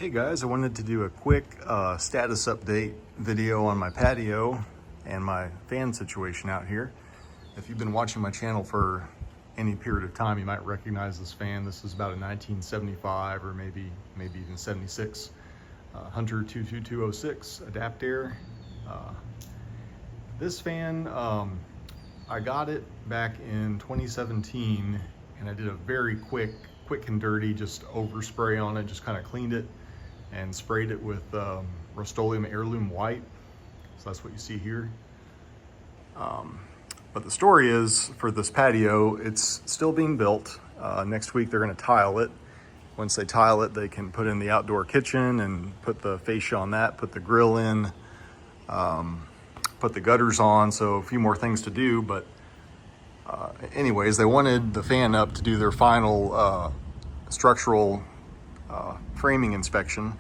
Hey guys, I wanted to do a quick status update video on my patio and my fan situation out here. If you've been watching my channel for any period of time, you might recognize this fan. This is about a 1975 or maybe even 76 Hunter 22206 Adaptair. This fan, I got it back in 2017 and I did a very quick and dirty, just overspray on it, just kind of cleaned it and sprayed it with Rust-Oleum Heirloom White. So that's what you see here. But the story is, for this patio, it's still being built. Next week they're gonna tile it. Once they tile it, they can put in the outdoor kitchen and put the fascia on that, put the grill in, put the gutters on, so a few more things to do. But anyways, they wanted the fan up to do their final structural framing inspection,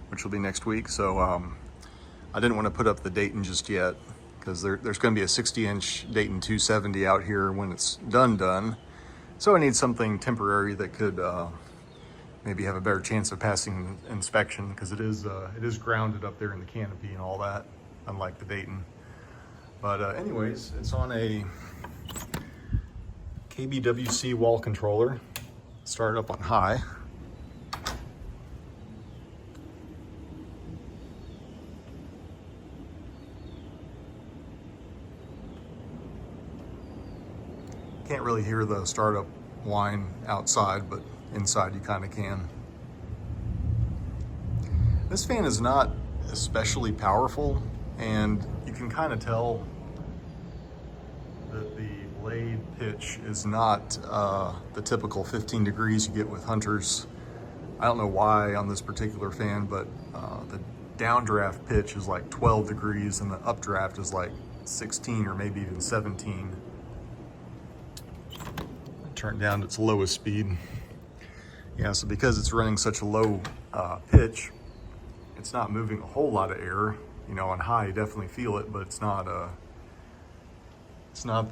which will be next week. So I didn't want to put up the Dayton just yet, because there's going to be a 60-inch Dayton 270 out here when it's done. So I need something temporary that could maybe have a better chance of passing inspection, because it is grounded up there in the canopy and all that, unlike the Dayton. But anyways, it's on a KBWC wall controller. Start up on high. Can't really hear the startup whine outside, but inside you kind of can. This fan is not especially powerful, and you can kind of tell that the blade pitch is not the typical 15 degrees you get with Hunters. I don't know why on this particular fan, but the downdraft pitch is like 12 degrees and the updraft is like 16 or maybe even 17. Turn it down to its lowest speed. Yeah, so because it's running such a low pitch, it's not moving a whole lot of air. You know, on high you definitely feel it, but it's not the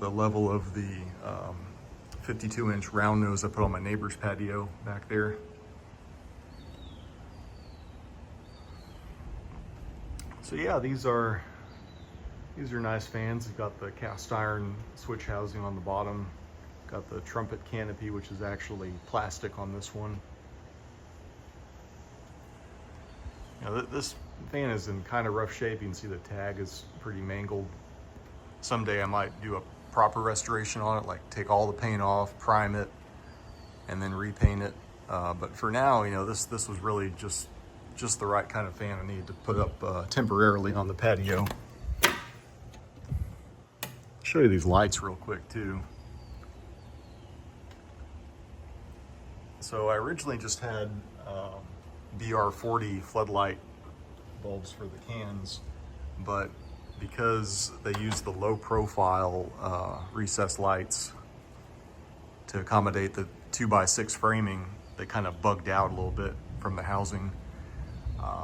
level of the 52-inch round nose I put on my neighbor's patio back there. So yeah, these are nice fans. You've got the cast iron switch housing on the bottom. Got the trumpet canopy, which is actually plastic on this one. Now, this fan is in kind of rough shape. You can see the tag is pretty mangled. Someday I might do a proper restoration on it, like take all the paint off, prime it, and then repaint it. But for now, you know, this was really just the right kind of fan I needed to put up temporarily on the patio. I'll show you these lights real quick too. So I originally just had BR40 floodlight bulbs for the cans, but because they use the low profile recessed lights to accommodate the 2x6 framing, they kind of bugged out a little bit from the housing.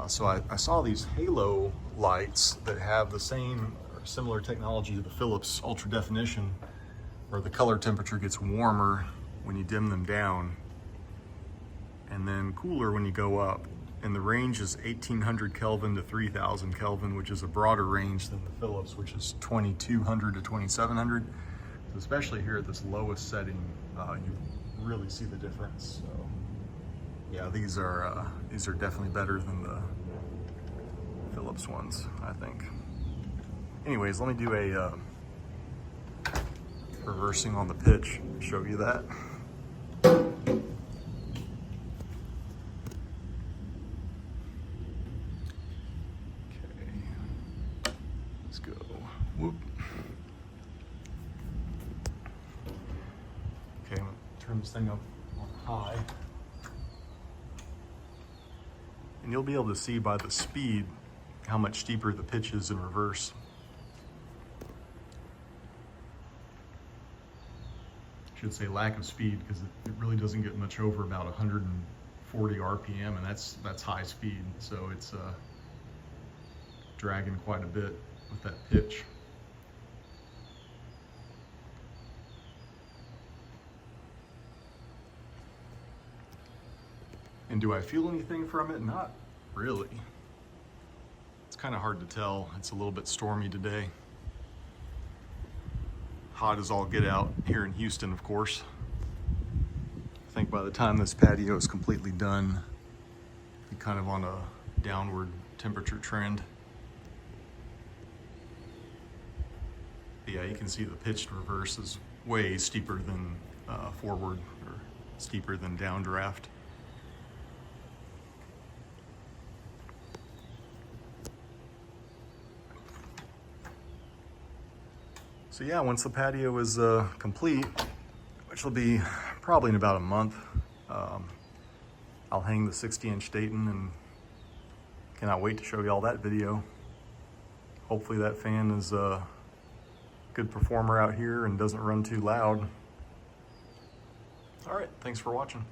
So I saw these halo lights that have the same or similar technology to the Philips ultra definition, where the color temperature gets warmer when you dim them down and then cooler when you go up. And the range is 1800 Kelvin to 3000 Kelvin, which is a broader range than the Philips, which is 2200 to 2700. So especially here at this lowest setting, you really see the difference. So yeah, these are definitely better than the Philips ones, I think. Anyways, let me do a reversing on the pitch, show you that. Go. Whoop. Okay, I'm gonna turn this thing up on high. And you'll be able to see by the speed how much steeper the pitch is in reverse. I should say lack of speed, because it really doesn't get much over about 140 RPM, and that's high speed. So it's dragging quite a bit with that pitch. And do I feel anything from it? Not Really? It's kind of hard to tell. It's a little bit stormy today. Hot as all get out here in Houston, of course. I think by the time this patio is completely done, be kind of on a downward temperature trend. But yeah, you can see the pitched reverse is way steeper than forward, or steeper than downdraft. So yeah, once the patio is complete, which will be probably in about a month, I'll hang the 60-inch Dayton, and cannot wait to show you all that video. Hopefully that fan is a good performer out here and doesn't run too loud. All right, thanks for watching.